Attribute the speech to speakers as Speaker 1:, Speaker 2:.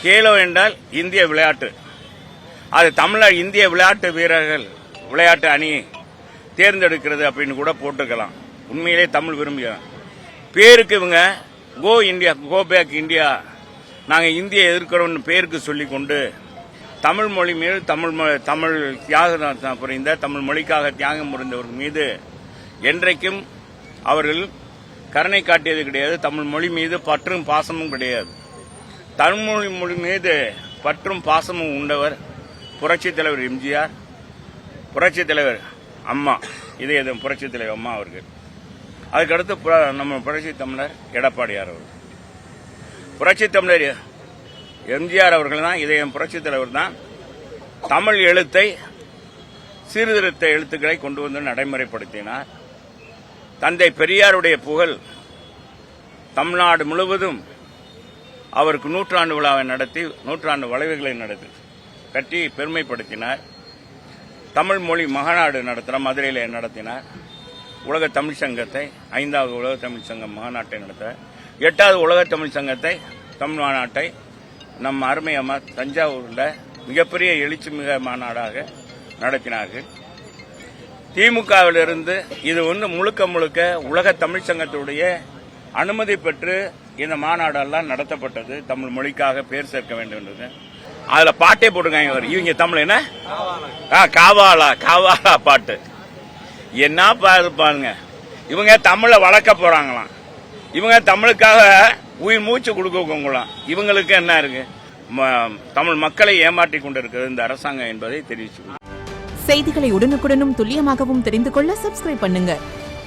Speaker 1: கேலோ என்றால் இந்திய விளையாட்டு. அது தமிழர் இந்திய விளையாட்டு வீரர்கள் விளையாட்டு அணியை தேர்ந்தெடுக்கிறது அப்படின்னு கூட போட்டுக்கலாம். உண்மையிலே தமிழ் விரும்புகிறோம். பேருக்கு இவங்க கோ இந்தியா, கோ பேக் இந்தியா, நாங்கள் இந்தியை எதிர்க்கிறோம்னு பேருக்கு சொல்லிக் கொண்டு தமிழ் மொழி மீது தமிழ் தியாகம் புரிந்த தமிழ் மொழிக்காக தியாகம் புரிந்தவர்கள் மீது என்றைக்கும் அவர்கள் கருணை காட்டியது கிடையாது. தமிழ் மொழி மீது பற்றும் பாசமும் கிடையாது. தமிழ் மொழி மீது பற்றும் பாசமும் உண்டவர் புரட்சித் தலைவர் எம்ஜிஆர், புரட்சித் தலைவர் அம்மா, இதே புரட்சித் தலைவர் அம்மா அவர்கள். அதுக்கடுத்து நம்ம புரட்சி தமிழர் எடப்பாடியார் அவர்கள். புரட்சி தமிழர் எம்ஜிஆர் அவர்கள் தான், இதே புரட்சித் தலைவர் தான் தமிழ் எழுத்தை சீர்திருத்த எழுத்துக்களை கொண்டு வந்து நடைமுறைப்படுத்தினார். தந்தை பெரியாருடைய புகழ் தமிழ்நாடு முழுவதும் அவருக்கு நூற்றாண்டு விழாவை நடத்தி நூற்றாண்டு வளைவுகளை நடத்தி கட்டி பெருமைப்படுத்தினார். தமிழ் மொழி மகாநாடு நடத்தினார், மதுரையில் நடத்தினார். உலக தமிழ் சங்கத்தை 5வது உலக தமிழ் சங்கம் மாநாட்டை நடத்த 8வது உலக தமிழ் சங்கத்தை தமிழ் மாநாட்டை நம் அருமை அம்மா தஞ்சாவூரில் மிகப்பெரிய எழுச்சி மிக மாநாடாக நடத்தினார்கள். திமுகவிலிருந்து இது முழுக்க முழுக்க உலக தமிழ் சங்கத்துடைய அனுமதி பெற்று இந்த மாநாடெல்லாம் நடத்தப்பட்டது. தமிழ் மொழிக்காக பேர் சேர்க்க வேண்டும் என்றது. அதுல பாட்டே போட்டுருக்காங்க. இவங்க தமிழ் என்ன காவாலா காவாலா பாட்டு என்ன பாருங்க. இவங்க தமிழை வளர்க்க போறாங்களாம். இவங்க தமிழுக்காக உயிர் மூச்சு கொடுக்கலாம். இவங்களுக்கு என்ன இருக்கு? தமிழ் மக்களை ஏமாற்றி கொண்டிருக்கிறது இந்த அரசாங்கம் என்பதை தெரிவிச்சு.
Speaker 2: செய்திகளை உடனுக்குடனும் துல்லியமாகவும் தெரிந்து கொள்ள சப்ஸ்கிரைப் பண்ணுங்க.